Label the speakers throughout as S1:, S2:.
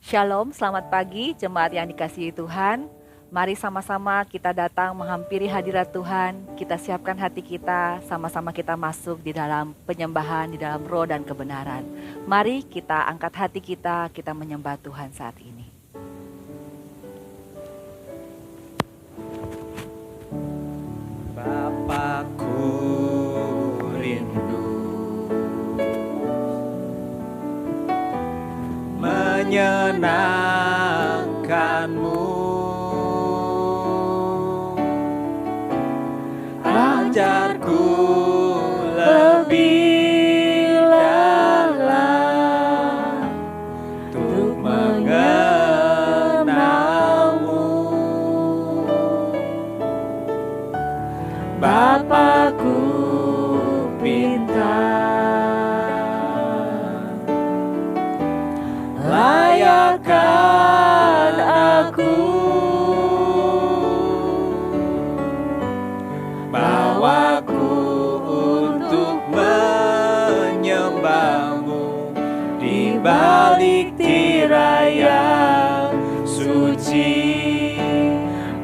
S1: Shalom, selamat pagi jemaat yang dikasihi Tuhan. Mari sama-sama kita datang menghampiri hadirat Tuhan. Kita siapkan hati kita, sama-sama kita masuk di dalam penyembahan, di dalam roh dan kebenaran. Mari kita angkat hati kita menyembah Tuhan saat ini.
S2: Bapakku rindu menyenangkanmu, ajarku lebih dalam untuk mengenalmu. Bapakku pintar, layakkan aku, bawaku untuk menyembahmu di balik tirai yang suci,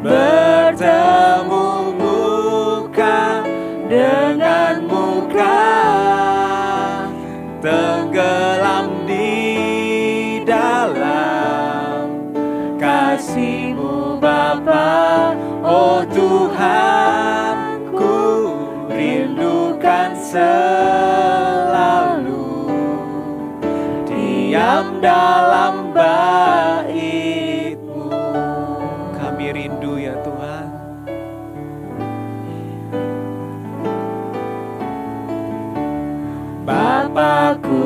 S2: bertemu muka dengan muka, tenggelam di dalam kasih-Mu Bapa. Oh Tuhan, ku rindukan selalu diam dalam bait-Mu. Kami rindu ya Tuhan. Bapakku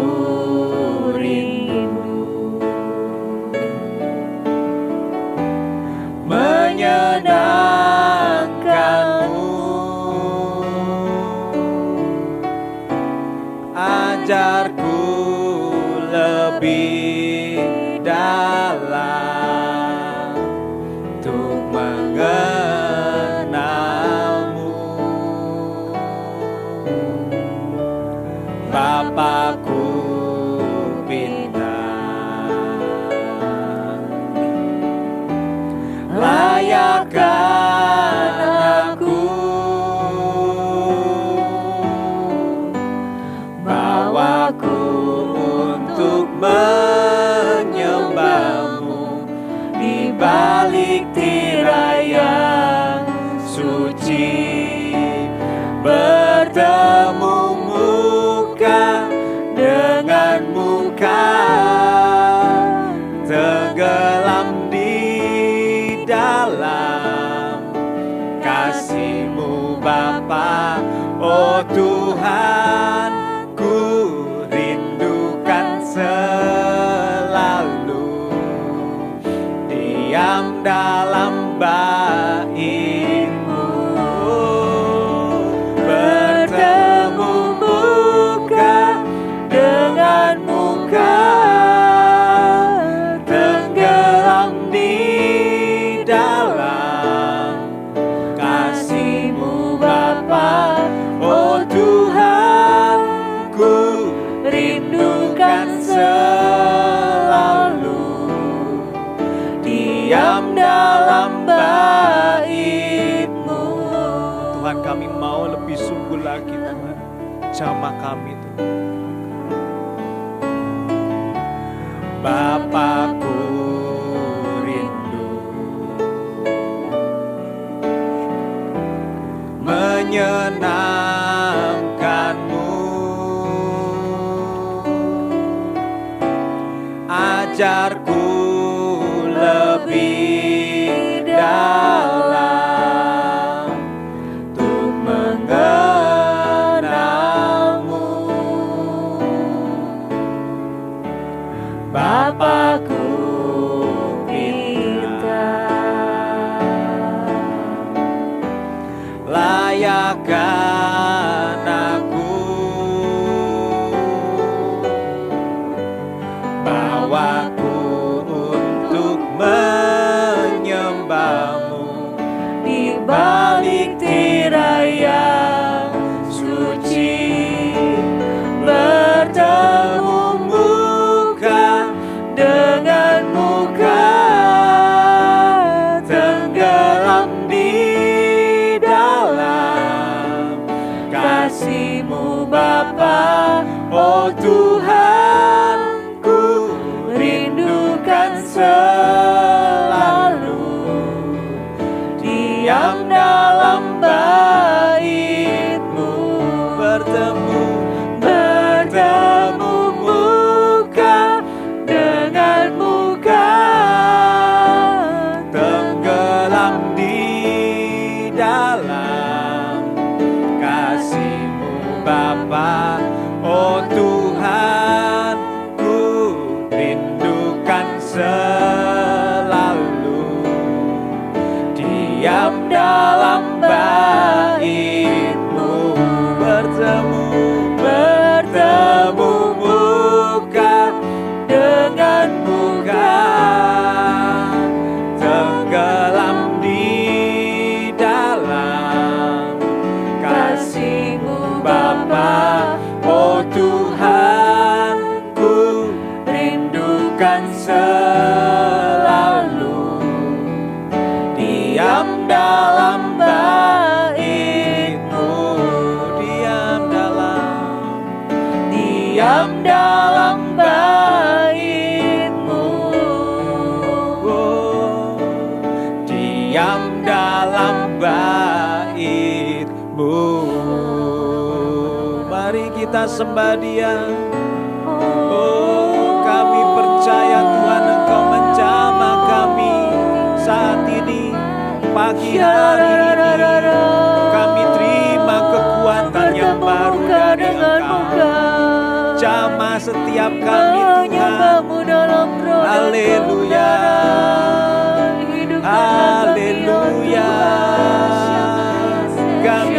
S2: rindu menyenangkanmu, ajarku lebih dalam untuk mengenalmu. Bapakku pintar, layakkan aku, bawaku untuk menyembahmu di balik tirai yang suci, bertemu muka dengan muka, tenggelam di dalam kasih-Mu Bapa. Oh Tuhan, ku rindukan selalu diam dalam bait-Mu, bertemu muka dengan muka, tenggelam di dalam kasih-Mu Bapa. Oh Tuhan, ku rindukan selalu diam dalam bait-Mu. Tuhan, kami mau lebih sungguh lagi Tuhan, jamah kami Tuhan. Bapakku rindu menyenangkanmu, ajarku lebih dalam untuk mengenalmu. Bapakku pintar, layakkan aku, bawaku untuk menyembahmu di balik tirai yang suci, bertemu muka denganmu akan selalu diam dalam bait-Mu, diam dalam bait-Mu, oh, diam dalam bait-Mu. Mari kita sembah Dia. Oh, kami percaya Tuhan Engkau menjamah kami saat ini, pagi hari ini. Kami terima kekuatan yang baru dari Engkau. Jamah setiap kami Tuhan. Haleluya, haleluya. Kami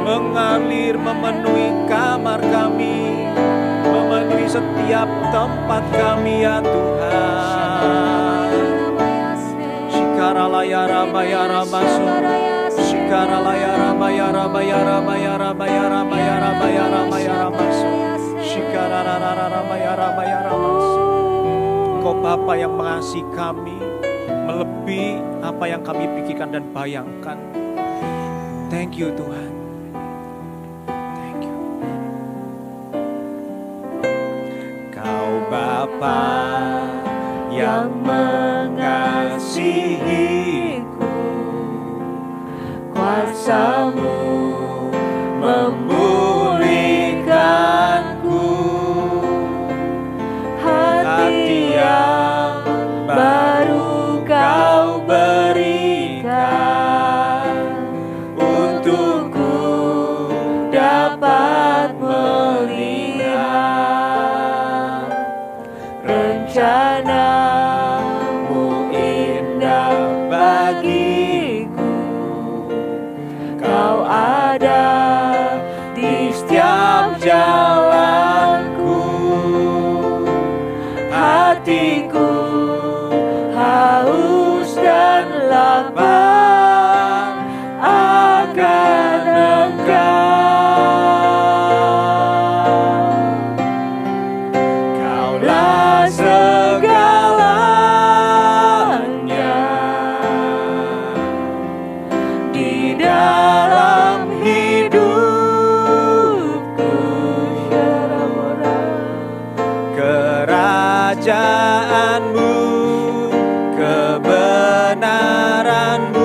S2: mengalir memenuhi kamar kami, memenuhi setiap tempat kami ya Tuhan. Shikaralaya rabaya rabasu, Shikaralaya rabaya rabaya rabaya rabaya rabaya rabaya rabaya rabasu, Shikararara rabaya rabaya rabasu. Engkau Bapa yang mengasihi kami, melebihi apa yang kami pikirkan dan bayangkan. Thank you Tuhan. Thank you. Kau Bapa yang mengasihiku, kuasa-Mu memulihkanku, hati yang baru Kau berikan, untukku dapat melihat rencana-Mu indah bagiku. Kau ada di setiap jalanku, hatiku haus dan lapar akan Engkau. Kaulah segalanya di dalam hidupku. Kerajaan-Mu, kebenaran-Mu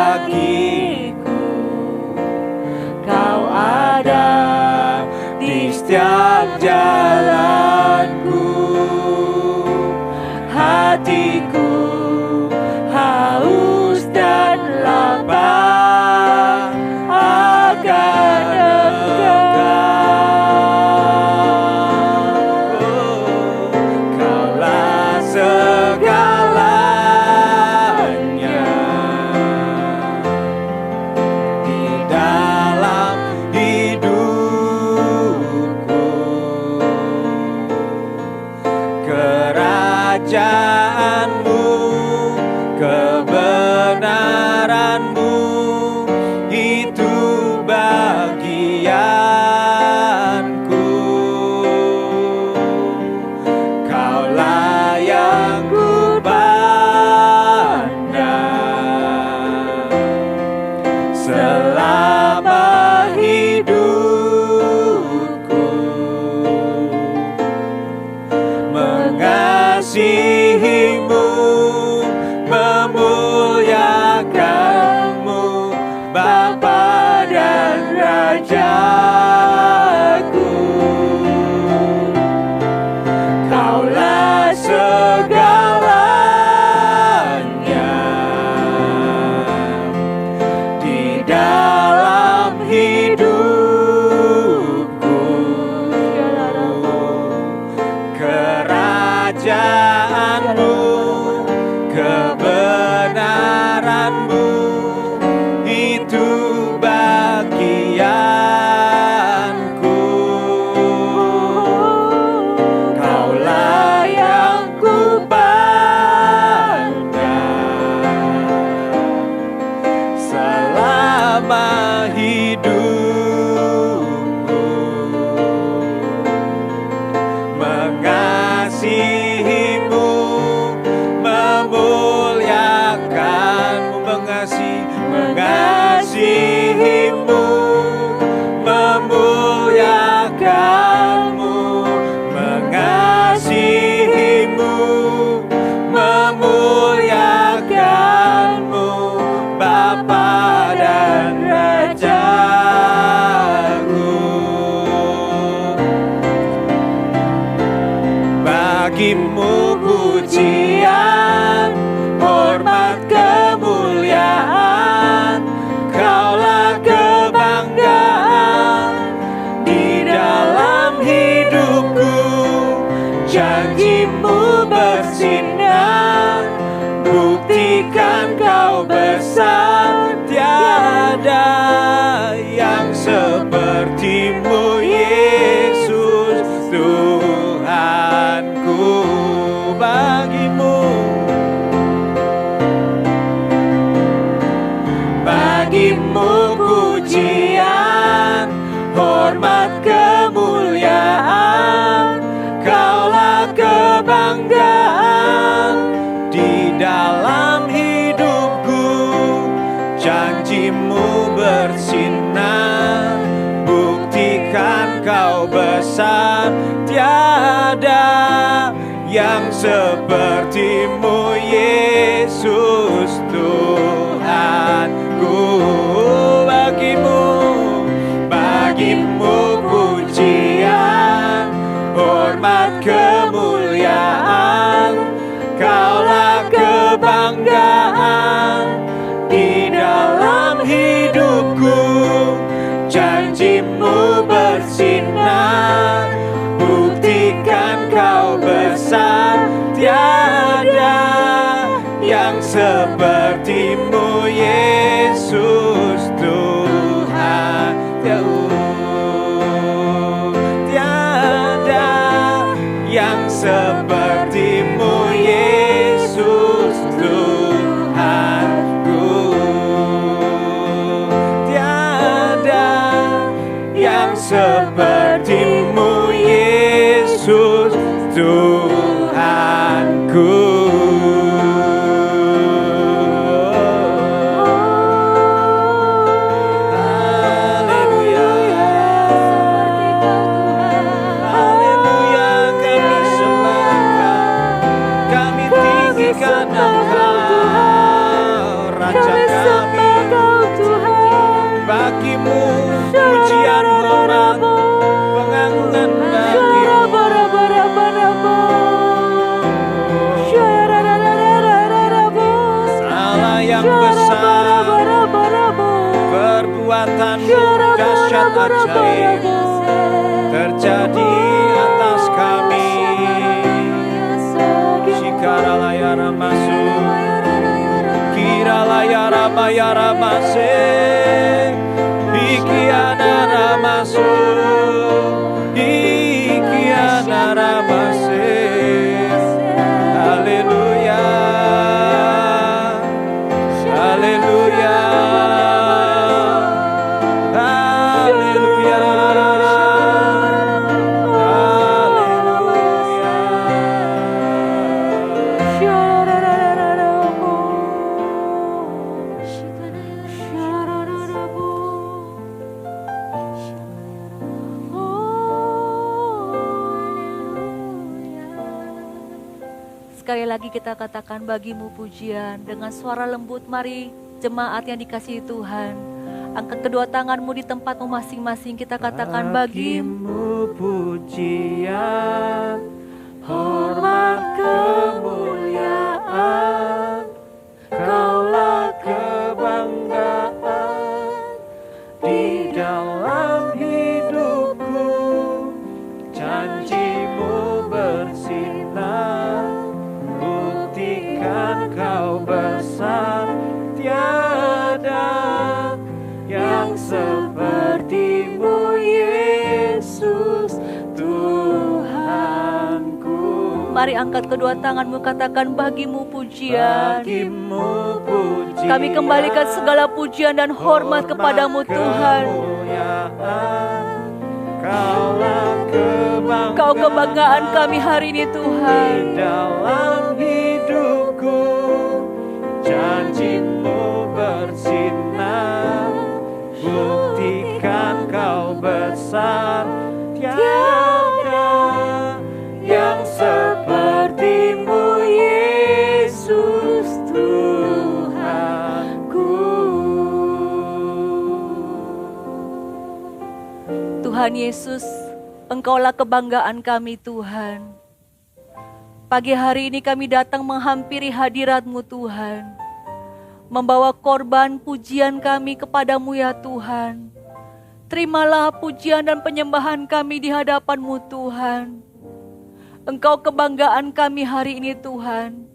S2: bagiku. Kau ada di setiap jalanku. Hatiku haus dan lapar akan Engkau. Kaulah segalanya di dalam hidupku. Kerajaanmu, kebenaranmu, itu bagianku. Kaulah yang ku pandang selama hidupku. Mengasihimu, memuliakanmu, Bapa dan Rajaku. Kaulah segalanya di dalam hidupku. Kerajaanmu, kebenaranmu, itu bagianku. Kaulah yang ku pandang selama hidupku. Mengasihimu, memuliakanmu, mengasihimu, memuliakanmu, mengasihimu, memuliakanmu, Bapa dan Rajaku. Bagimu pujian, hormat, kemuliaan, Kaulah kebanggaan di dalam hidupku. Janjimu bersinar, buktikan Kau besar. Tiada yang seperti-Mu, Yesus Tuhanku. Bagimu pujian, hormat, kemuliaan, Kaulah kebanggaan di dalam hidupku. Janjimu bersinar, buktikan Kau besar. Tiada yang seperti-Mu, Yesus Tuhanku. Bagimu pujian, hormat, kemuliaan, Kaulah kebanggaan di dalam hidupku. Janjimu bersinar, buktikan Kau besar. Tiada yang seperti-Mu, Yesus Tuhan. Tiada yang seperti-Mu, Yesus Tuhanku. Tiada yang seperti-Mu, Yesus Tuhanku. Raja kami, besar, perbuatan-Mu dahsyat ajaib terjadi atas kami. Shikaralayara masuk, kiralayara bayara masuk, ikianara masuk, ikianara masuk. Haleluya, haleluya, haleluya,
S1: Sekali lagi kita katakan bagi-Mu pujian dengan suara lembut. Mari jemaat yang dikasihi Tuhan, angkat kedua tangan-Mu di tempat-Mu masing-masing. Kita katakan bagi-Mu
S2: pujian, hormat, kemuliaan, Kaulah kebanggaan di dalam hidupku, janji-Mu bersinar, buktikan Kau besar, tiada yang seperti-Mu Yesus Tuhanku.
S1: Mari angkat kedua tangan-Mu, katakan bagi-Mu pujian.
S2: Bagi-Mu pujian,
S1: Kami kembalikan segala pujian dan hormat kepadamu Tuhan. Kau kebanggaan kami hari ini Tuhan.
S2: Di dalam hidupku, janji-Mu bersinar, buktikan Kau besar, tiada yang seperti-Mu Yesus Tuhanku.
S1: Tuhan Yesus, Engkaulah kebanggaan kami Tuhan. Pagi hari ini kami datang menghampiri hadirat-Mu Tuhan, membawa korban pujian kami kepadamu ya Tuhan. Terimalah pujian dan penyembahan kami di hadapan-Mu Tuhan. Engkau kebanggaan kami hari ini Tuhan.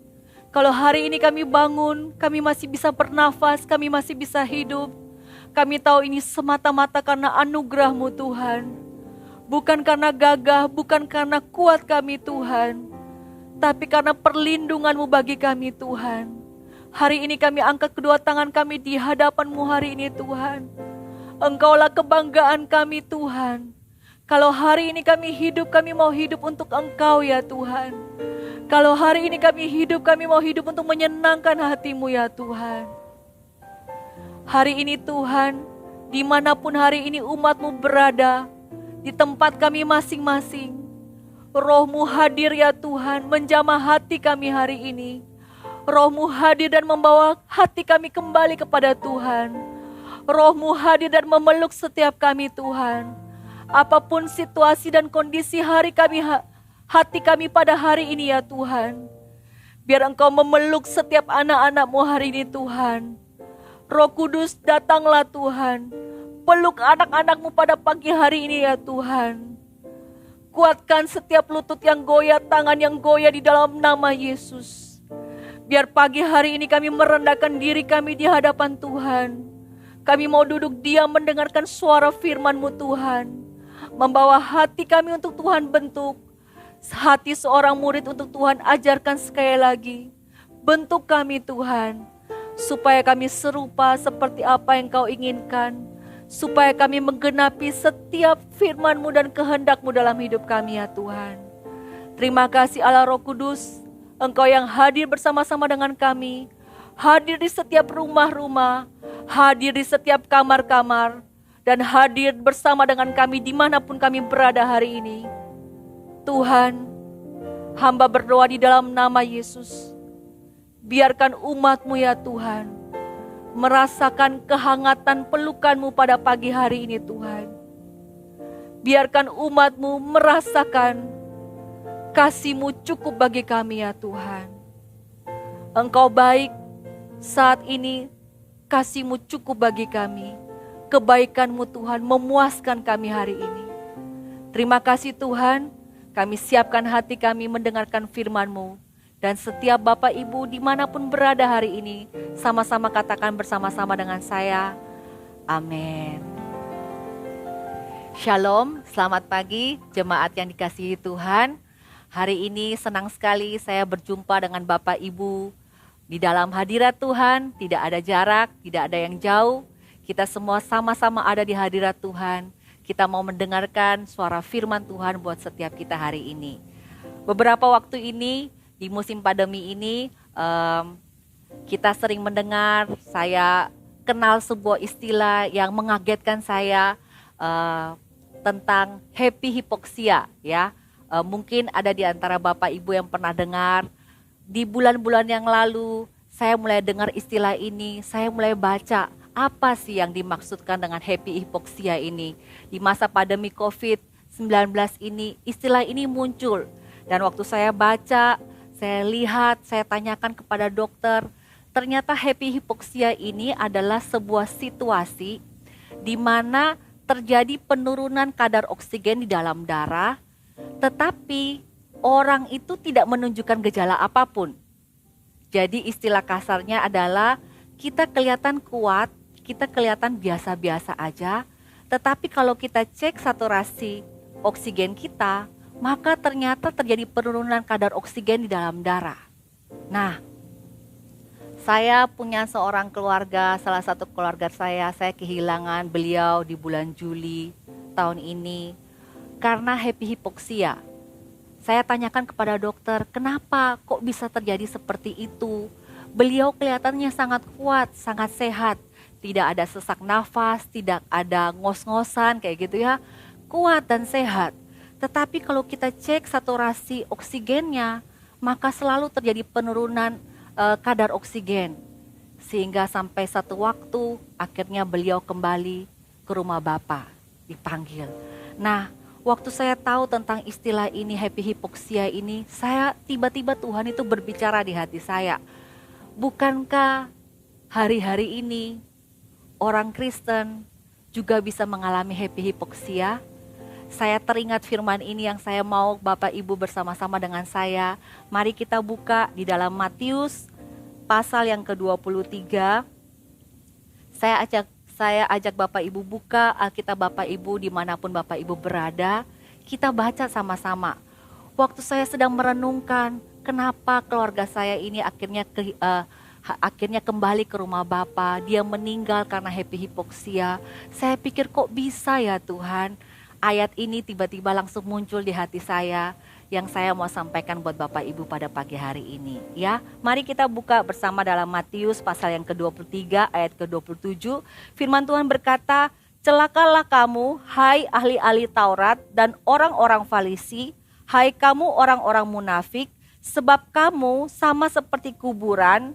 S1: Kalau hari ini kami bangun, kami masih bisa bernafas, kami masih bisa hidup, kami tahu ini semata-mata karena anugerah-Mu Tuhan. Bukan karena gagah, bukan karena kuat kami Tuhan, tapi karena perlindungan-Mu bagi kami Tuhan. Hari ini kami angkat kedua tangan kami di hadapan-Mu hari ini Tuhan. Engkaulah kebanggaan kami Tuhan. Kalau hari ini kami hidup, kami mau hidup untuk Engkau ya Tuhan. Kalau hari ini kami hidup, kami mau hidup untuk menyenangkan hati-Mu ya Tuhan. Hari ini Tuhan, dimanapun hari ini umat-Mu berada, di tempat kami masing-masing, Roh-Mu hadir ya Tuhan, menjamah hati kami hari ini. Roh-Mu hadir dan membawa hati kami kembali kepada Tuhan. Roh-Mu hadir dan memeluk setiap kami Tuhan. Apapun situasi dan kondisi hati kami pada hari ini ya Tuhan, biar Engkau memeluk setiap anak-anak-Mu hari ini Tuhan. Roh Kudus datanglah Tuhan, peluk anak-anak-Mu pada pagi hari ini ya Tuhan. Kuatkan setiap lutut yang goyah, tangan yang goyah di dalam nama Yesus. Biar pagi hari ini kami merendahkan diri kami di hadapan Tuhan. Kami mau duduk diam mendengarkan suara firman-Mu Tuhan. Membawa hati kami untuk Tuhan bentuk. Hati seorang murid untuk Tuhan ajarkan sekali lagi. Bentuk kami Tuhan, supaya kami serupa seperti apa yang Kau inginkan. Supaya kami menggenapi setiap firman-Mu dan kehendak-Mu dalam hidup kami ya Tuhan. Terima kasih Allah Roh Kudus, Engkau yang hadir bersama-sama dengan kami. Hadir di setiap rumah-rumah, hadir di setiap kamar-kamar, dan hadir bersama dengan kami dimanapun kami berada hari ini. Tuhan, hamba berdoa di dalam nama Yesus. Biarkan umat-Mu ya Tuhan, merasakan kehangatan pelukan-Mu pada pagi hari ini Tuhan. Biarkan umat-Mu merasakan kasih-Mu cukup bagi kami ya Tuhan. Engkau baik saat ini, kasih-Mu cukup bagi kami. Kebaikan-Mu Tuhan memuaskan kami hari ini. Terima kasih Tuhan, kami siapkan hati kami mendengarkan firman-Mu. Dan setiap Bapak Ibu dimanapun berada hari ini, sama-sama katakan bersama-sama dengan saya, amin. Shalom, selamat pagi jemaat yang dikasihi Tuhan. Hari ini senang sekali saya berjumpa dengan Bapak Ibu. Di dalam hadirat Tuhan, tidak ada jarak, tidak ada yang jauh. Kita semua sama-sama ada di hadirat Tuhan. Kita mau mendengarkan suara firman Tuhan buat setiap kita hari ini. Beberapa waktu ini, di musim pandemi ini, kita sering mendengar, saya kenal sebuah istilah yang mengagetkan saya tentang happy hypoxia. Ya, mungkin ada di antara Bapak Ibu yang pernah dengar. Di bulan-bulan yang lalu, saya mulai dengar istilah ini, saya mulai baca apa sih yang dimaksudkan dengan happy hypoxia ini. Di masa pandemi COVID-19 ini, istilah ini muncul. Dan waktu saya baca, saya lihat, saya tanyakan kepada dokter, ternyata happy hypoxia ini adalah sebuah situasi di mana terjadi penurunan kadar oksigen di dalam darah, tetapi orang itu tidak menunjukkan gejala apapun. Jadi istilah kasarnya adalah kita kelihatan kuat, kita kelihatan biasa-biasa aja, tetapi kalau kita cek saturasi oksigen kita, maka ternyata terjadi penurunan kadar oksigen di dalam darah. Nah, saya punya seorang keluarga, salah satu keluarga saya kehilangan beliau di bulan Juli tahun ini karena happy hypoxia. Saya tanyakan kepada dokter, kenapa kok bisa terjadi seperti itu? Beliau kelihatannya sangat kuat, sangat sehat. Tidak ada sesak nafas, tidak ada ngos-ngosan kayak gitu ya. Kuat dan sehat. Tetapi kalau kita cek saturasi oksigennya, maka selalu terjadi penurunan kadar oksigen. Sehingga sampai satu waktu akhirnya beliau kembali ke rumah Bapak, dipanggil. Nah, waktu saya tahu tentang istilah ini, happy hypoxia ini, saya tiba-tiba Tuhan itu berbicara di hati saya. Bukankah hari-hari ini orang Kristen juga bisa mengalami happy hypoxia? Saya teringat firman ini yang saya mau Bapak Ibu bersama-sama dengan saya. Mari kita buka di dalam Matius pasal yang ke-23. Saya ajak Bapak Ibu buka Alkitab Bapak Ibu dimanapun Bapak Ibu berada. Kita baca sama-sama. Waktu saya sedang merenungkan kenapa keluarga saya ini akhirnya kembali ke rumah Bapak. Dia meninggal karena happy hypoxia. Saya pikir kok bisa ya Tuhan. Ayat ini tiba-tiba langsung muncul di hati saya yang saya mau sampaikan buat Bapak Ibu pada pagi hari ini. Ya, mari kita buka bersama dalam Matius pasal yang ke-23 ayat ke-27. Firman Tuhan berkata, "Celakalah kamu, hai ahli-ahli Taurat dan orang-orang Farisi, hai kamu orang-orang munafik, sebab kamu sama seperti kuburan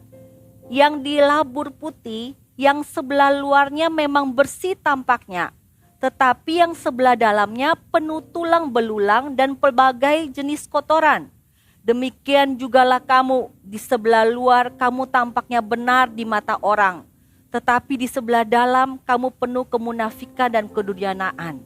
S1: yang dilabur putih, yang sebelah luarnya memang bersih tampaknya, tetapi yang sebelah dalamnya penuh tulang belulang dan pelbagai jenis kotoran. Demikian jugalah kamu, di sebelah luar kamu tampaknya benar di mata orang, tetapi di sebelah dalam kamu penuh kemunafikan dan kedurjanaan."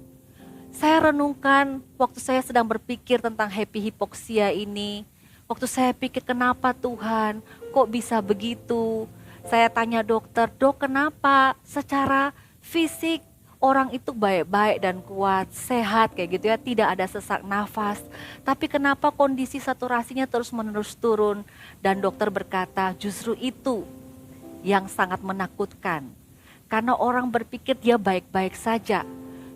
S1: Saya renungkan waktu saya sedang berpikir tentang happy hypoxia ini. Waktu saya pikir kenapa Tuhan kok bisa begitu. Saya tanya dokter, "Dok, kenapa secara fisik orang itu baik-baik dan kuat, sehat kayak gitu ya, tidak ada sesak nafas. Tapi kenapa kondisi saturasinya terus-menerus turun?" Dan dokter berkata, justru itu yang sangat menakutkan. Karena orang berpikir dia baik-baik saja,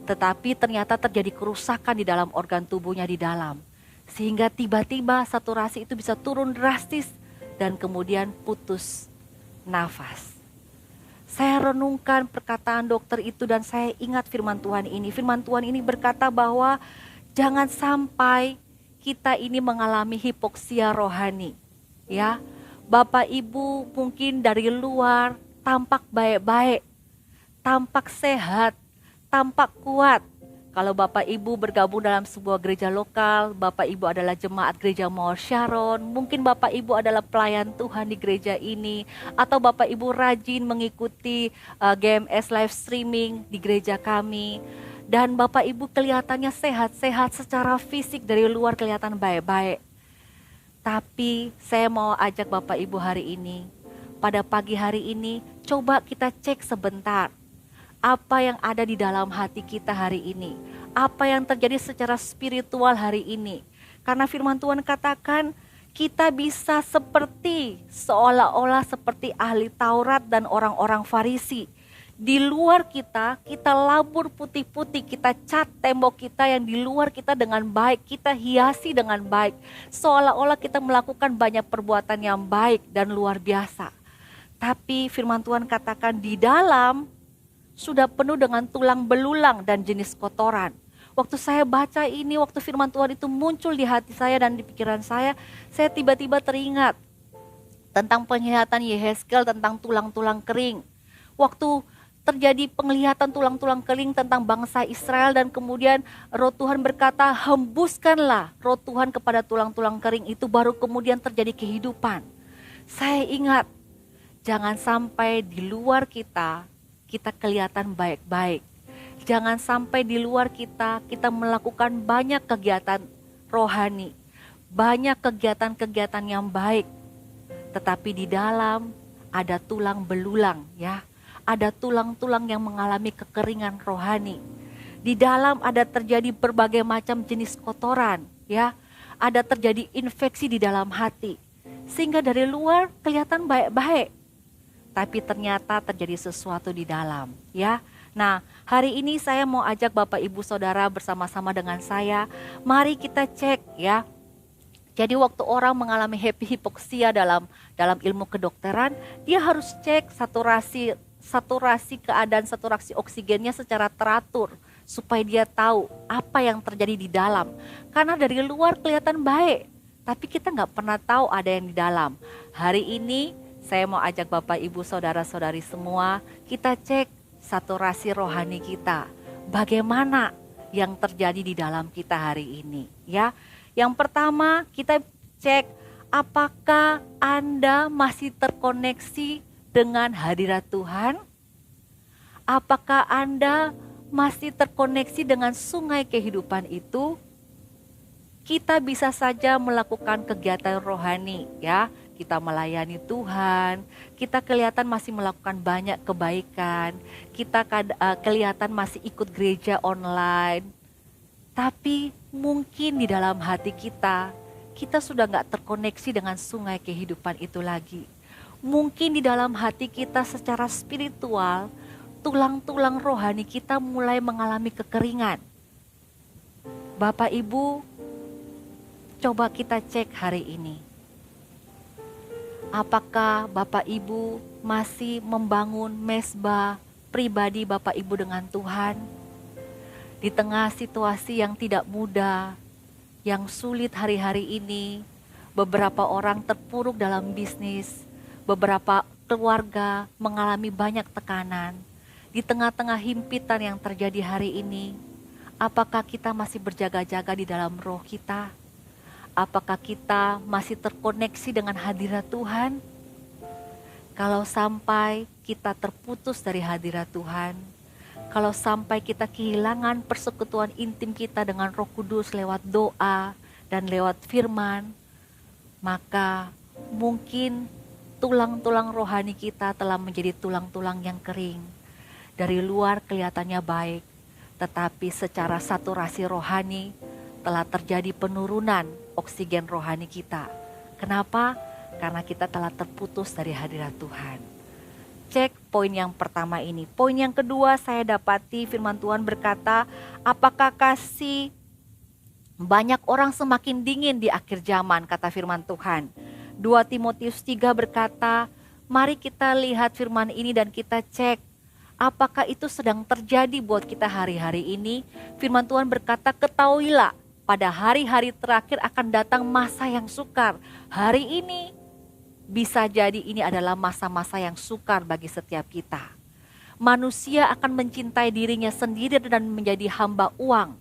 S1: tetapi ternyata terjadi kerusakan di dalam organ tubuhnya di dalam. Sehingga tiba-tiba saturasi itu bisa turun drastis dan kemudian putus nafas. Saya renungkan perkataan dokter itu dan saya ingat firman Tuhan ini. Firman Tuhan ini berkata bahwa jangan sampai kita ini mengalami hipoksia rohani. Ya, Bapak Ibu mungkin dari luar tampak baik-baik, tampak sehat, tampak kuat. Kalau Bapak Ibu bergabung dalam sebuah gereja lokal, Bapak Ibu adalah jemaat gereja Mawar Sharon, mungkin Bapak Ibu adalah pelayan Tuhan di gereja ini, atau Bapak Ibu rajin mengikuti GMS live streaming di gereja kami, dan Bapak Ibu kelihatannya sehat-sehat secara fisik, dari luar kelihatan baik-baik. Tapi saya mau ajak Bapak Ibu hari ini, pada pagi hari ini, coba kita cek sebentar. Apa yang ada di dalam hati kita hari ini? Apa yang terjadi secara spiritual hari ini? Karena firman Tuhan katakan kita bisa seperti seolah-olah seperti ahli Taurat dan orang-orang Farisi. Di luar kita labur putih-putih, kita cat tembok kita yang di luar kita dengan baik, kita hiasi dengan baik. Seolah-olah kita melakukan banyak perbuatan yang baik dan luar biasa. Tapi firman Tuhan katakan di dalam sudah penuh dengan tulang belulang dan jenis kotoran. Waktu saya baca ini, waktu firman Tuhan itu muncul di hati saya dan di pikiran saya tiba-tiba teringat tentang penglihatan Yehezkel tentang tulang-tulang kering. Waktu terjadi penglihatan tulang-tulang kering tentang bangsa Israel dan kemudian roh Tuhan berkata, hembuskanlah roh Tuhan kepada tulang-tulang kering itu, baru kemudian terjadi kehidupan. Saya ingat, jangan sampai di luar kita kelihatan baik-baik. Jangan sampai di luar kita melakukan banyak kegiatan rohani, banyak kegiatan-kegiatan yang baik. Tetapi di dalam ada tulang belulang ya. Ada tulang-tulang yang mengalami kekeringan rohani. Di dalam ada terjadi berbagai macam jenis kotoran ya. Ada terjadi infeksi di dalam hati. Sehingga dari luar kelihatan baik-baik. Tapi ternyata terjadi sesuatu di dalam ya. Nah, hari ini saya mau ajak Bapak Ibu Saudara bersama-sama dengan saya, mari kita cek ya. Jadi waktu orang mengalami hipoksia dalam ilmu kedokteran, dia harus cek saturasi keadaan saturasi oksigennya secara teratur supaya dia tahu apa yang terjadi di dalam. Karena dari luar kelihatan baik, tapi kita nggak pernah tahu ada yang di dalam. Hari ini saya mau ajak Bapak Ibu Saudara-saudari semua, kita cek saturasi rohani kita. Bagaimana yang terjadi di dalam kita hari ini ya. Yang pertama kita cek apakah Anda masih terkoneksi dengan hadirat Tuhan? Apakah Anda masih terkoneksi dengan sungai kehidupan itu? Kita bisa saja melakukan kegiatan rohani ya. Kita melayani Tuhan, kita kelihatan masih melakukan banyak kebaikan, kita kelihatan masih ikut gereja online. Tapi mungkin di dalam hati kita sudah gak terkoneksi dengan sungai kehidupan itu lagi. Mungkin di dalam hati kita secara spiritual, tulang-tulang rohani kita mulai mengalami kekeringan. Bapak Ibu, coba kita cek hari ini. Apakah Bapak Ibu masih membangun mezbah pribadi Bapak Ibu dengan Tuhan? Di tengah situasi yang tidak mudah, yang sulit hari-hari ini, beberapa orang terpuruk dalam bisnis, beberapa keluarga mengalami banyak tekanan. Di tengah-tengah himpitan yang terjadi hari ini, apakah kita masih berjaga-jaga di dalam roh kita? Apakah kita masih terkoneksi dengan hadirat Tuhan? Kalau sampai kita terputus dari hadirat Tuhan, kalau sampai kita kehilangan persekutuan intim kita dengan Roh Kudus lewat doa dan lewat firman, maka mungkin tulang-tulang rohani kita telah menjadi tulang-tulang yang kering. Dari luar kelihatannya baik, tetapi secara saturasi rohani telah terjadi penurunan oksigen rohani kita. Kenapa? Karena kita telah terputus dari hadirat Tuhan. Cek poin yang pertama ini. Poin yang kedua saya dapati firman Tuhan berkata, apakah kasih banyak orang semakin dingin di akhir zaman, kata firman Tuhan. 2 Timotius 3 berkata, mari kita lihat firman ini dan kita cek, apakah itu sedang terjadi buat kita hari-hari ini. Firman Tuhan berkata, ketahuilah, pada hari-hari terakhir akan datang masa yang sukar. Hari ini bisa jadi ini adalah masa-masa yang sukar bagi setiap kita. Manusia akan mencintai dirinya sendiri dan menjadi hamba uang.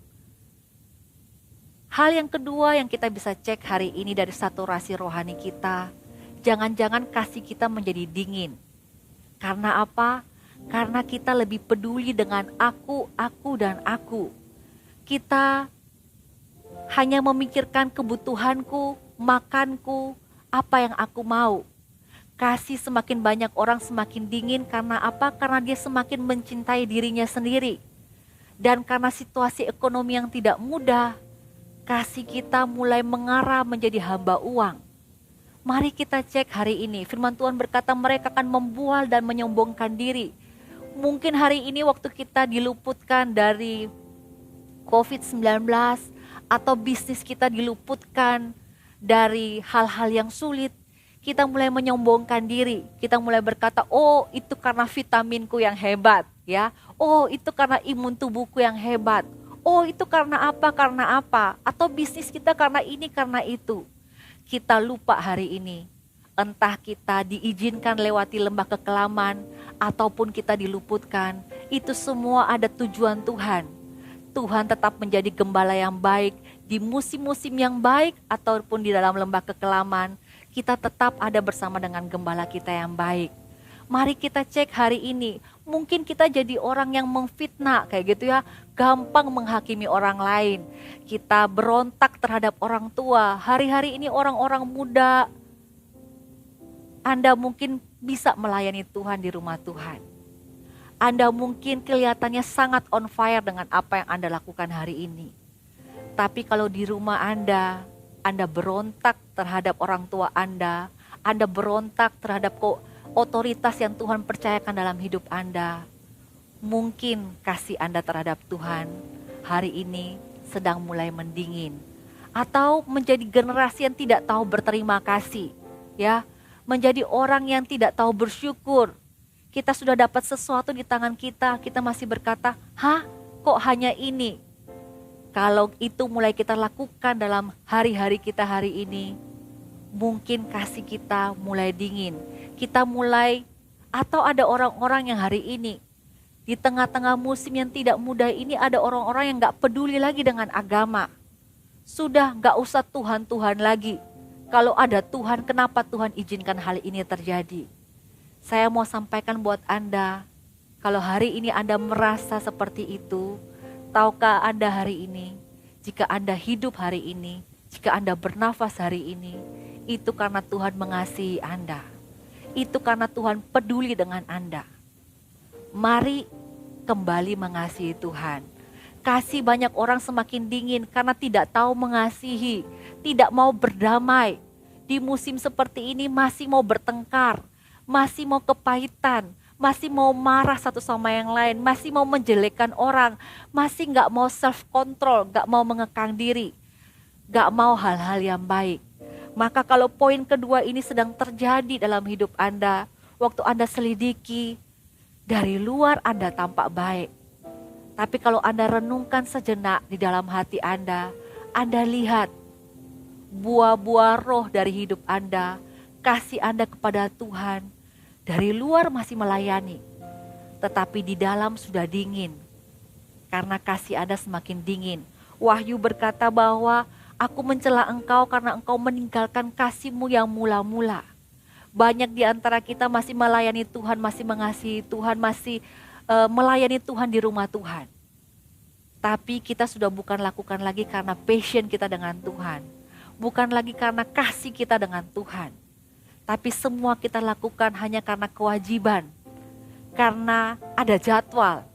S1: Hal yang kedua yang kita bisa cek hari ini dari saturasi rohani kita, jangan-jangan kasih kita menjadi dingin. Karena apa? Karena kita lebih peduli dengan aku, dan aku. Kita hanya memikirkan kebutuhanku, makanku, apa yang aku mau. Kasih semakin banyak orang semakin dingin karena apa? Karena dia semakin mencintai dirinya sendiri. Dan karena situasi ekonomi yang tidak mudah, kasih kita mulai mengarah menjadi hamba uang. Mari kita cek hari ini. Firman Tuhan berkata mereka akan membual dan menyombongkan diri. Mungkin hari ini waktu kita diluputkan dari COVID-19 atau bisnis kita diluputkan dari hal-hal yang sulit, kita mulai menyombongkan diri. Kita mulai berkata, oh itu karena vitaminku yang hebat, ya. Oh itu karena imun tubuhku yang hebat. Oh itu karena apa, atau bisnis kita karena ini, karena itu. Kita lupa hari ini, entah kita diizinkan lewati lembah kekelaman, ataupun kita diluputkan, itu semua ada tujuan Tuhan. Tuhan tetap menjadi gembala yang baik, di musim-musim yang baik, ataupun di dalam lembah kekelaman, kita tetap ada bersama dengan gembala kita yang baik. Mari kita cek hari ini, mungkin kita jadi orang yang memfitnah kayak gitu ya, gampang menghakimi orang lain. Kita berontak terhadap orang tua. Hari-hari ini orang-orang muda, Anda mungkin bisa melayani Tuhan di rumah Tuhan. Anda mungkin kelihatannya sangat on fire dengan apa yang Anda lakukan hari ini. Tapi kalau di rumah Anda berontak terhadap orang tua Anda berontak terhadap otoritas yang Tuhan percayakan dalam hidup Anda, mungkin kasih Anda terhadap Tuhan hari ini sedang mulai mendingin. Atau menjadi generasi yang tidak tahu berterima kasih, ya, menjadi orang yang tidak tahu bersyukur. Kita sudah dapat sesuatu di tangan kita, kita masih berkata, hah kok hanya ini? Kalau itu mulai kita lakukan dalam hari-hari kita hari ini, mungkin kasih kita mulai dingin. Kita mulai, atau ada orang-orang yang hari ini, di tengah-tengah musim yang tidak mudah ini, ada orang-orang yang gak peduli lagi dengan agama. Sudah gak usah Tuhan-Tuhan lagi. Kalau ada Tuhan, kenapa Tuhan izinkan hal ini terjadi? Saya mau sampaikan buat Anda, kalau hari ini Anda merasa seperti itu, tahukah Anda hari ini, jika Anda hidup hari ini, jika Anda bernafas hari ini, itu karena Tuhan mengasihi Anda. Itu karena Tuhan peduli dengan Anda. Mari kembali mengasihi Tuhan. Kasih banyak orang semakin dingin karena tidak tahu mengasihi, tidak mau berdamai. Di musim seperti ini masih mau bertengkar, masih mau kepahitan, masih mau marah satu sama yang lain, masih mau menjelekkan orang, masih gak mau self control, gak mau mengekang diri, gak mau hal-hal yang baik. Maka kalau poin kedua ini sedang terjadi dalam hidup Anda, waktu Anda selidiki, dari luar Anda tampak baik. Tapi kalau Anda renungkan sejenak di dalam hati Anda lihat buah-buah roh dari hidup Anda, kasih Anda kepada Tuhan, dari luar masih melayani, tetapi di dalam sudah dingin, karena kasih Anda semakin dingin. Wahyu berkata bahwa aku mencela engkau karena engkau meninggalkan kasih-Mu yang mula-mula. Banyak di antara kita masih melayani Tuhan, masih mengasihi Tuhan, masih melayani Tuhan di rumah Tuhan. Tapi kita sudah bukan lakukan lagi karena passion kita dengan Tuhan. Bukan lagi karena kasih kita dengan Tuhan. Tapi semua kita lakukan hanya karena kewajiban. Karena ada jadwal.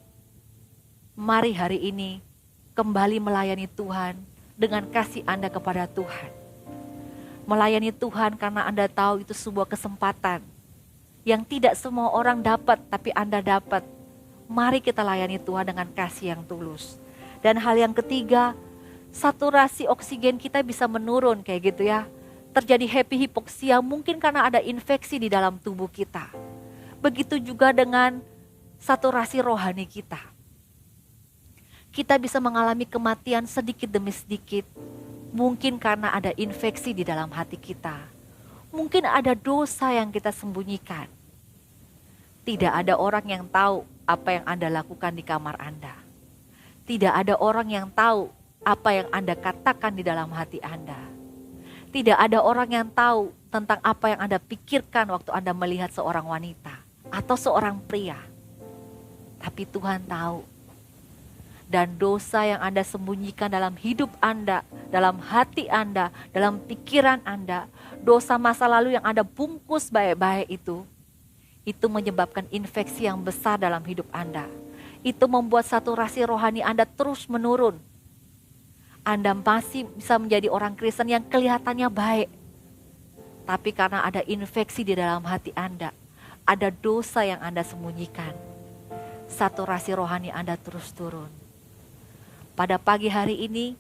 S1: Mari hari ini kembali melayani Tuhan dengan kasih Anda kepada Tuhan. Melayani Tuhan karena Anda tahu itu sebuah kesempatan yang tidak semua orang dapat, tapi Anda dapat. Mari kita layani Tuhan dengan kasih yang tulus. Dan hal yang ketiga, saturasi oksigen kita bisa menurun kayak gitu ya. Terjadi happy hipoksia mungkin karena ada infeksi di dalam tubuh kita. Begitu juga dengan saturasi rohani kita. Kita bisa mengalami kematian sedikit demi sedikit. Mungkin karena ada infeksi di dalam hati kita. Mungkin ada dosa yang kita sembunyikan. Tidak ada orang yang tahu apa yang Anda lakukan di kamar Anda. Tidak ada orang yang tahu apa yang Anda katakan di dalam hati Anda. Tidak ada orang yang tahu tentang apa yang Anda pikirkan waktu Anda melihat seorang wanita atau seorang pria. Tapi Tuhan tahu. Dan dosa yang Anda sembunyikan dalam hidup Anda, dalam hati Anda, dalam pikiran Anda, dosa masa lalu yang Anda bungkus baik-baik itu menyebabkan infeksi yang besar dalam hidup Anda. Itu membuat saturasi rohani Anda terus menurun. Anda masih bisa menjadi orang Kristen yang kelihatannya baik. Tapi karena ada infeksi di dalam hati Anda, ada dosa yang Anda sembunyikan. Saturasi rohani Anda terus turun. Pada pagi hari ini,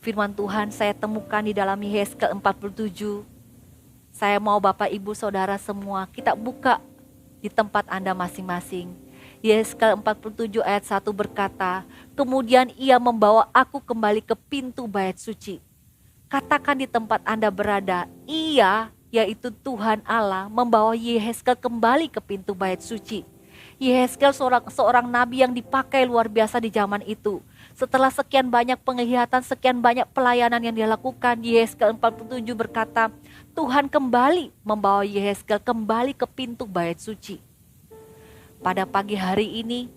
S1: firman Tuhan saya temukan di dalam Yehezkel 47. Saya mau Bapak Ibu Saudara semua, kita buka di tempat Anda masing-masing. Yehezkel 47 ayat 1 berkata, kemudian ia membawa aku kembali ke pintu bait suci. Katakan di tempat Anda berada, ia, yaitu Tuhan Allah, membawa Yehezkel kembali ke pintu bait suci. Yehezkel seorang nabi yang dipakai luar biasa di zaman itu. Setelah sekian banyak penglihatan, sekian banyak pelayanan yang dia lakukan, Yehezkel 47 berkata, Tuhan kembali membawa Yehezkel kembali ke pintu bait suci. Pada pagi hari ini,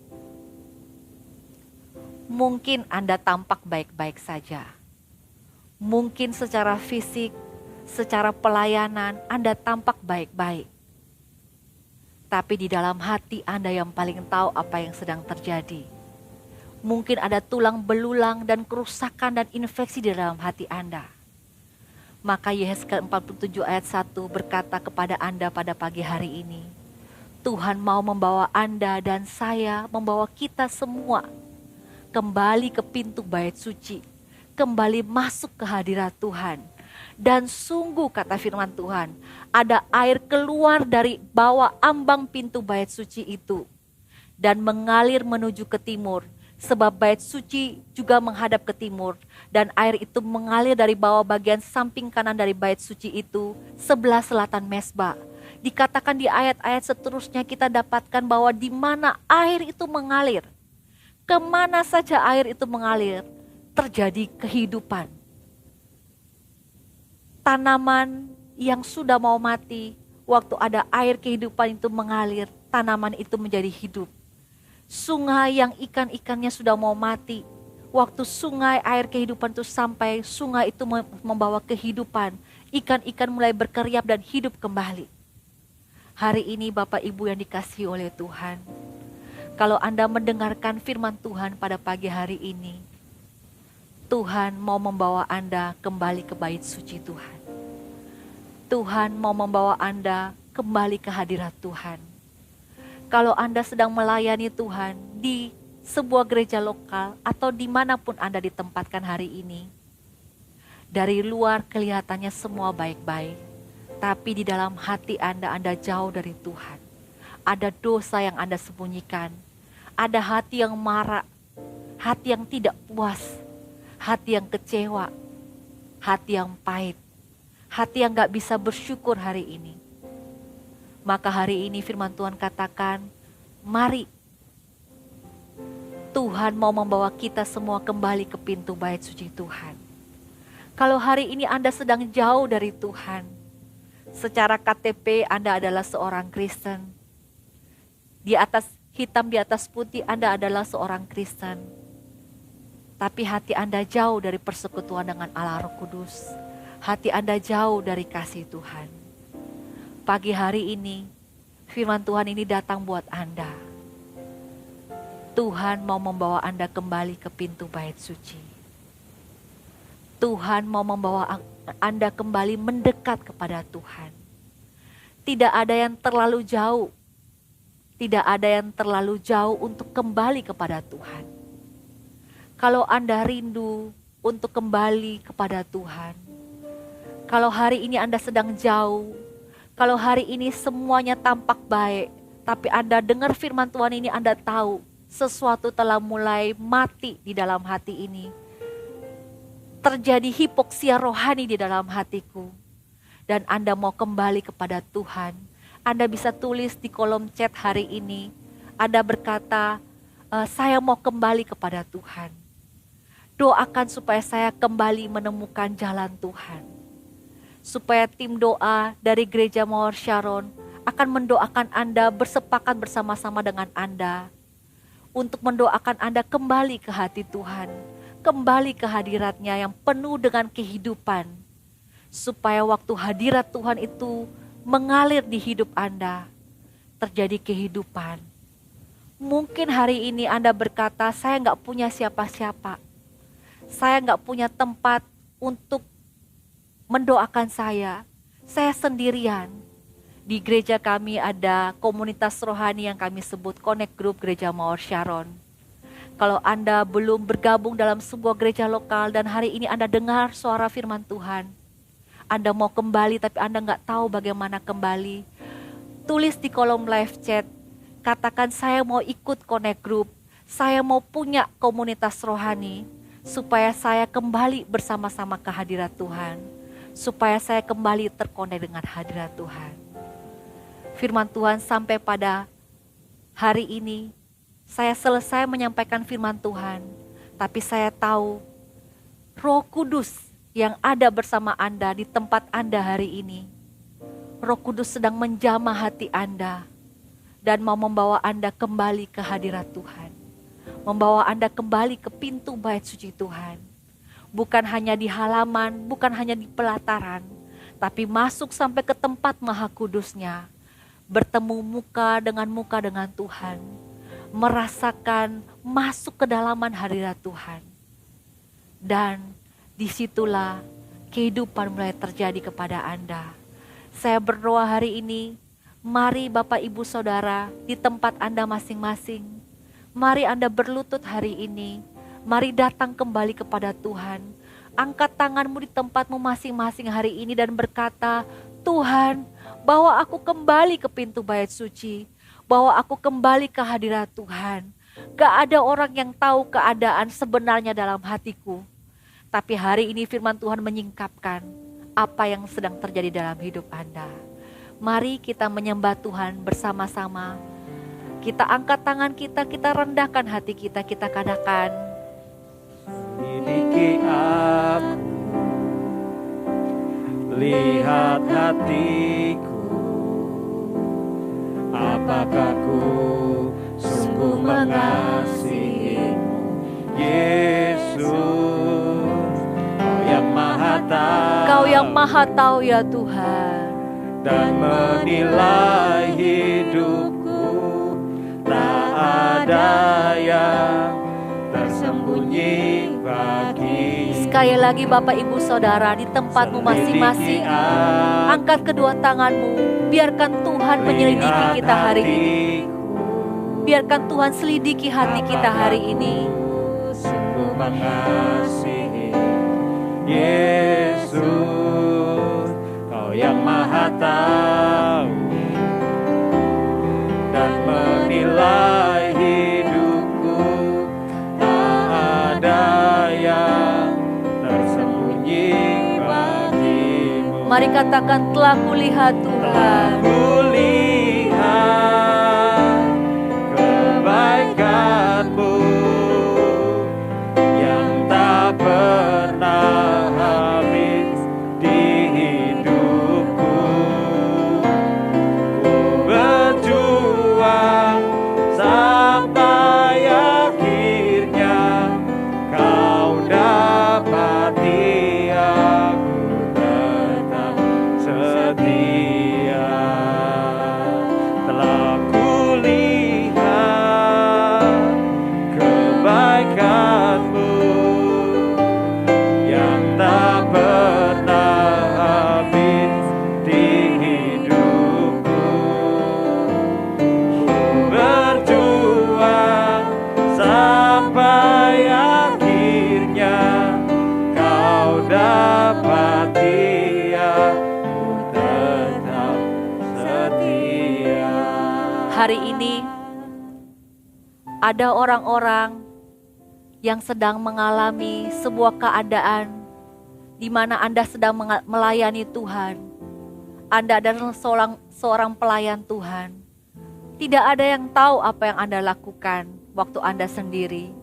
S1: mungkin Anda tampak baik-baik saja. Mungkin secara fisik, secara pelayanan, Anda tampak baik-baik. Tapi di dalam hati Anda yang paling tahu apa yang sedang terjadi. Mungkin ada tulang belulang dan kerusakan dan infeksi di dalam hati Anda. Maka Yehezkel 47 ayat 1 berkata kepada Anda pada pagi hari ini, Tuhan mau membawa Anda dan saya, membawa kita semua kembali ke pintu bait suci, kembali masuk ke hadirat Tuhan. Dan sungguh kata firman Tuhan, ada air keluar dari bawah ambang pintu bait suci itu dan mengalir menuju ke timur. Sebab bait suci juga menghadap ke timur dan air itu mengalir dari bawah bagian samping kanan dari bait suci itu sebelah selatan mezbah. Dikatakan di ayat-ayat seterusnya kita dapatkan bahwa di mana air itu mengalir, kemana saja air itu mengalir, terjadi kehidupan. Tanaman yang sudah mau mati, waktu ada air kehidupan itu mengalir, tanaman itu menjadi hidup. Sungai yang ikan-ikannya sudah mau mati, waktu sungai air kehidupan itu sampai, sungai itu membawa kehidupan. Ikan-ikan mulai berkeriap dan hidup kembali. Hari ini Bapak Ibu yang dikasihi oleh Tuhan, kalau Anda mendengarkan firman Tuhan pada pagi hari ini, Tuhan mau membawa Anda kembali ke bait suci Tuhan. Tuhan mau membawa Anda kembali ke hadirat Tuhan. Kalau Anda sedang melayani Tuhan di sebuah gereja lokal atau dimanapun Anda ditempatkan hari ini, dari luar kelihatannya semua baik-baik, tapi di dalam hati Anda jauh dari Tuhan. Ada dosa yang Anda sembunyikan, ada hati yang marah, hati yang tidak puas, hati yang kecewa, hati yang pahit, hati yang gak bisa bersyukur hari ini. Maka hari ini firman Tuhan katakan, mari Tuhan mau membawa kita semua kembali ke pintu bait suci Tuhan. Kalau hari ini Anda sedang jauh dari Tuhan, secara KTP Anda adalah seorang Kristen, di atas hitam di atas putih Anda adalah seorang Kristen, tapi hati Anda jauh dari persekutuan dengan Allah Roh Kudus, hati Anda jauh dari kasih Tuhan. Pagi hari ini, firman Tuhan ini datang buat Anda. Tuhan mau membawa Anda kembali ke pintu bait suci. Tuhan mau membawa Anda kembali mendekat kepada Tuhan. Tidak ada yang terlalu jauh. Tidak ada yang terlalu jauh untuk kembali kepada Tuhan. Kalau Anda rindu untuk kembali kepada Tuhan, kalau hari ini Anda sedang jauh, kalau hari ini semuanya tampak baik, tapi Anda dengar firman Tuhan ini, Anda tahu sesuatu telah mulai mati di dalam hati ini. Terjadi hipoksia rohani di dalam hatiku. Dan Anda mau kembali kepada Tuhan. Anda bisa tulis di kolom chat hari ini. Anda berkata, saya mau kembali kepada Tuhan. Doakan supaya saya kembali menemukan jalan Tuhan. Supaya tim doa dari Gereja Mawar Sharon akan mendoakan Anda, bersepakat bersama-sama dengan Anda. Untuk mendoakan Anda kembali ke hati Tuhan. Kembali ke hadirat-Nya yang penuh dengan kehidupan. Supaya waktu hadirat Tuhan itu mengalir di hidup Anda. Terjadi kehidupan. Mungkin hari ini Anda berkata, saya gak punya siapa-siapa. Saya gak punya tempat untuk mendoakan saya sendirian. Di gereja kami ada komunitas rohani yang kami sebut Connect Group Gereja Mawar Sharon. Kalau Anda belum bergabung dalam sebuah gereja lokal dan hari ini Anda dengar suara firman Tuhan, Anda mau kembali tapi Anda gak tahu bagaimana kembali, tulis di kolom live chat, katakan saya mau ikut Connect Group, saya mau punya komunitas rohani, supaya saya kembali bersama-sama ke hadirat Tuhan. Supaya saya kembali terkonek dengan hadirat Tuhan. Firman Tuhan sampai pada hari ini, saya selesai menyampaikan firman Tuhan, tapi saya tahu Roh Kudus yang ada bersama Anda di tempat Anda hari ini. Roh Kudus sedang menjamah hati Anda dan mau membawa Anda kembali ke hadirat Tuhan. Membawa Anda kembali ke pintu bait suci Tuhan. Bukan hanya di halaman, bukan hanya di pelataran, tapi masuk sampai ke tempat Maha Kudusnya, bertemu muka dengan Tuhan, merasakan masuk ke dalaman hadirat Tuhan. Dan disitulah kehidupan mulai terjadi kepada Anda. Saya berdoa hari ini, mari Bapak Ibu Saudara di tempat Anda masing-masing, mari Anda berlutut hari ini. Mari datang kembali kepada Tuhan. Angkat tanganmu di tempatmu masing-masing hari ini dan berkata, Tuhan, bawa aku kembali ke pintu bait suci. Bawa aku kembali ke hadirat Tuhan. Gak ada orang yang tahu keadaan sebenarnya dalam hatiku. Tapi hari ini firman Tuhan menyingkapkan apa yang sedang terjadi dalam hidup Anda. Mari kita menyembah Tuhan bersama-sama. Kita angkat tangan kita rendahkan hati kita katakan,
S2: miliki aku, lihat hatiku, apakah ku sungguh mengasihimu, Yesus, Kau yang maha tahu,
S1: Kau yang maha tahu ya Tuhan,
S2: dan menilai hidupku, tak ada yang tersembunyi bagi.
S1: Sekali lagi Bapak Ibu Saudara di tempatmu masing-masing, angkat kedua tanganmu, biarkan Tuhan menyelidiki kita hari ini. Biarkan Tuhan selidiki hati kita hari ini.
S2: Sungguh mengasihi Yesus, Kau yang maha tahu dan menilai hidupku, tak ada yang tersembunyi bagimu.
S1: Mari katakan, telah kulihat Tuhan,
S2: kulihat kebaikan-Mu yang tak pernah habis di hidupku. Ku berjuang sampai akhirnya Kau dapati aku tetap setia. Telah kulihat kebaikan-Mu yang tak pernah habis di hidupku. Ku berjuang sampai akhirnya Kau dapati aku tetap setia.
S1: hari ini ada orang-orang yang sedang mengalami sebuah keadaan di mana Anda sedang melayani Tuhan. Anda adalah seorang pelayan Tuhan Tidak ada yang tahu apa yang Anda lakukan waktu Anda sendiri.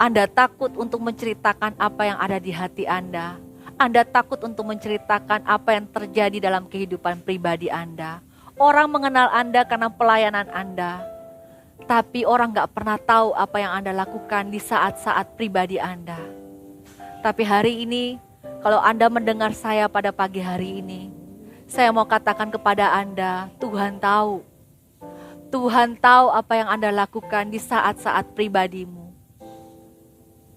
S1: Anda takut untuk menceritakan apa yang ada di hati Anda. Anda takut untuk menceritakan apa yang terjadi dalam kehidupan pribadi Anda. Orang mengenal Anda karena pelayanan Anda. Tapi orang gak pernah tahu apa yang Anda lakukan di saat-saat pribadi Anda. Tapi hari ini, kalau Anda mendengar saya pada pagi hari ini, saya mau katakan kepada Anda, Tuhan tahu. Tuhan tahu apa yang Anda lakukan di saat-saat pribadimu.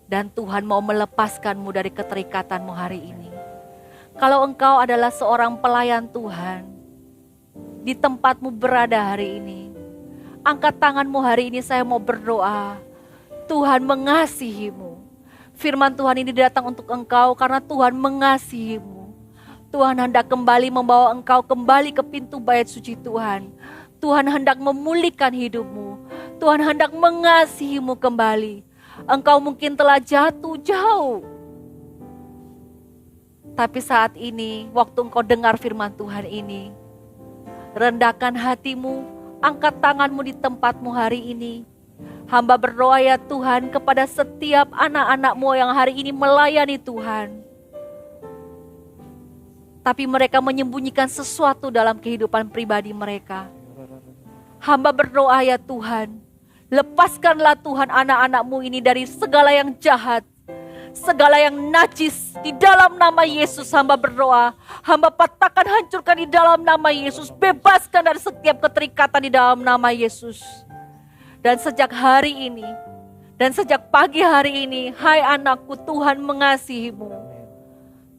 S1: Dan Tuhan mau melepaskanmu dari keterikatanmu hari ini. Kalau engkau adalah seorang pelayan Tuhan, di tempatmu berada hari ini, angkat tanganmu hari ini, saya mau berdoa. Tuhan mengasihimu. Firman Tuhan ini datang untuk engkau karena Tuhan mengasihimu. Tuhan hendak kembali membawa engkau kembali ke pintu bait suci Tuhan. Tuhan hendak memulihkan hidupmu. Tuhan hendak mengasihimu kembali. Engkau mungkin telah jatuh jauh. Tapi saat ini, waktu engkau dengar firman Tuhan ini, rendahkan hatimu, angkat tanganmu di tempatmu hari ini. Hamba berdoa ya Tuhan kepada setiap anak-anak-Mu yang hari ini melayani Tuhan. Tapi mereka menyembunyikan sesuatu dalam kehidupan pribadi mereka. Hamba berdoa ya Tuhan, lepaskanlah Tuhan anak-anak-Mu ini dari segala yang jahat, segala yang najis. Di dalam nama Yesus hamba berdoa, hamba patahkan, hancurkan di dalam nama Yesus. Bebaskan dari setiap keterikatan di dalam nama Yesus. Dan sejak hari ini, dan sejak pagi hari ini, hai anakku, Tuhan mengasihimu.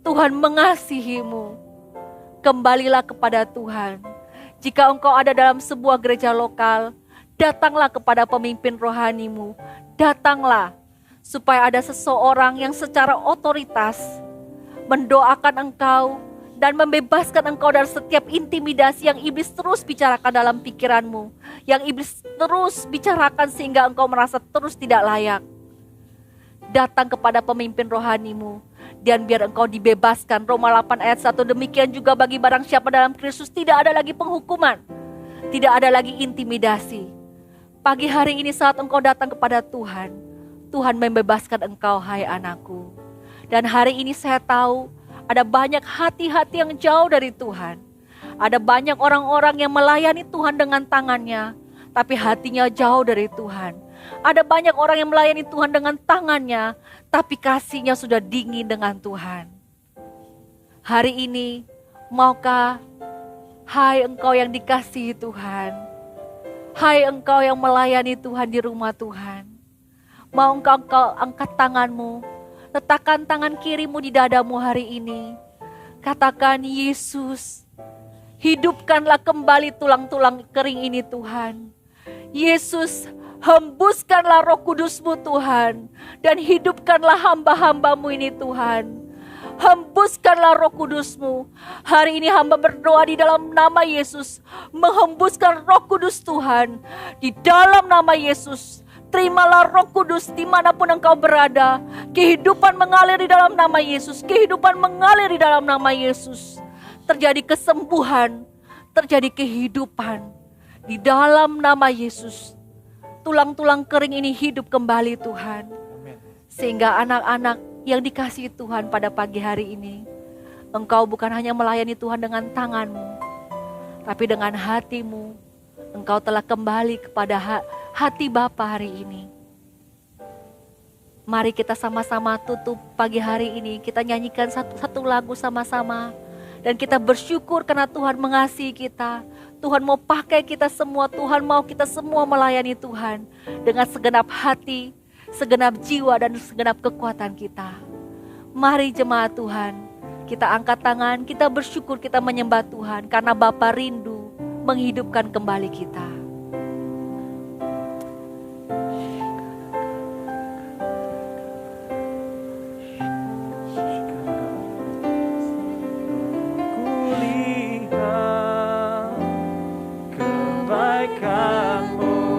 S1: Tuhan mengasihimu. Kembalilah kepada Tuhan. Jika engkau ada dalam sebuah gereja lokal, datanglah kepada pemimpin rohanimu. Datanglah supaya ada seseorang yang secara otoritas mendoakan engkau dan membebaskan engkau dari setiap intimidasi yang iblis terus bicarakan dalam pikiranmu. Yang iblis terus bicarakan sehingga engkau merasa terus tidak layak. Datang kepada pemimpin rohanimu dan biar engkau dibebaskan. Roma 8 ayat 1, demikian juga bagi barang siapa dalam Kristus tidak ada lagi penghukuman. Tidak ada lagi intimidasi. Pagi hari ini saat engkau datang kepada Tuhan, Tuhan membebaskan engkau hai anakku. Dan hari ini saya tahu ada banyak hati-hati yang jauh dari Tuhan. Ada banyak orang-orang yang melayani Tuhan dengan tangannya, tapi hatinya jauh dari Tuhan. Ada banyak orang yang melayani Tuhan dengan tangannya, tapi kasihnya sudah dingin dengan Tuhan. Hari ini, maukah, hai engkau yang dikasihi Tuhan, hai engkau yang melayani Tuhan di rumah Tuhan, mau engkau angkat tanganmu, letakkan tangan kirimu di dadamu hari ini. Katakan, Yesus, hidupkanlah kembali tulang-tulang kering ini Tuhan. Yesus, hembuskanlah Roh Kudus-Mu Tuhan, dan hidupkanlah hamba-hamba-Mu ini Tuhan. Hembuskanlah Roh Kudus-Mu. Hari ini hamba berdoa di dalam nama Yesus, menghembuskan Roh Kudus Tuhan. Di dalam nama Yesus, terimalah Roh Kudus dimanapun engkau berada. Kehidupan mengalir di dalam nama Yesus. Kehidupan mengalir di dalam nama Yesus. Terjadi kesembuhan, terjadi kehidupan. Di dalam nama Yesus, tulang-tulang kering ini hidup kembali Tuhan. Sehingga anak-anak yang dikasihi Tuhan pada pagi hari ini, engkau bukan hanya melayani Tuhan dengan tanganmu, tapi dengan hatimu. Engkau telah kembali kepada hati Bapa hari ini. Mari kita sama-sama tutup pagi hari ini. Kita nyanyikan satu lagu sama-sama. Dan kita bersyukur karena Tuhan mengasihi kita. Tuhan mau pakai kita semua. Tuhan mau kita semua melayani Tuhan dengan segenap hati, segenap jiwa, dan segenap kekuatan kita. Mari jemaat Tuhan, kita angkat tangan, kita bersyukur, kita menyembah Tuhan. Karena Bapa rindu menghidupkan kembali kita.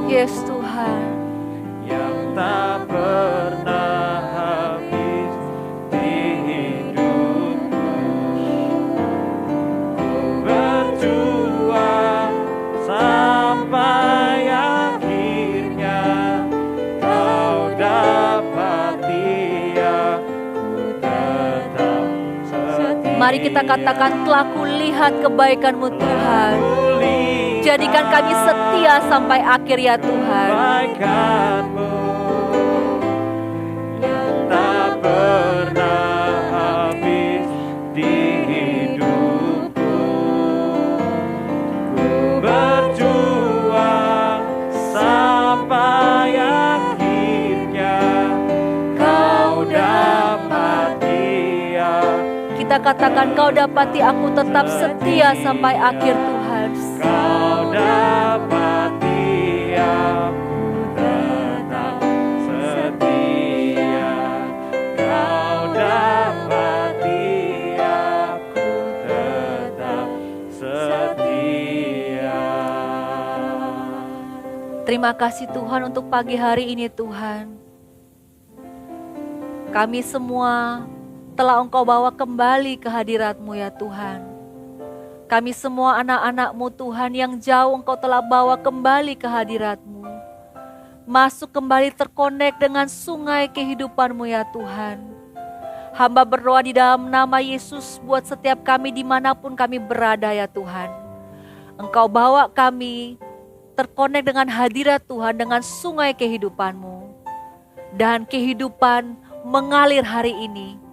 S1: Yes Tuhan,
S2: yang tak pernah habis di hidupku. Ku berjuang sampai
S1: Mari kita katakan, telah kulihat kebaikan-Mu Tuhan. Jadikan kami setia sampai akhir ya Tuhan.
S2: Kebaikan-Mu yang tak pernah habis di hidupku. Ku berjuang sampai akhirnya Kau dapati aku.
S1: Kita katakan, Kau dapati aku tetap setia sampai akhir Tuhan.
S2: Kau dapati aku tetap setia. Kau dapati aku tetap setia.
S1: Terima kasih Tuhan untuk pagi hari ini Tuhan. Kami semua telah Engkau bawa kembali ke hadirat-Mu ya Tuhan. Kami semua anak-anak-Mu Tuhan yang jauh Engkau telah bawa kembali ke hadirat-Mu. Masuk kembali terkonek dengan sungai kehidupan-Mu ya Tuhan. Hamba berdoa di dalam nama Yesus buat setiap kami dimanapun kami berada ya Tuhan. Engkau bawa kami terkonek dengan hadirat Tuhan, dengan sungai kehidupan-Mu. Dan kehidupan mengalir hari ini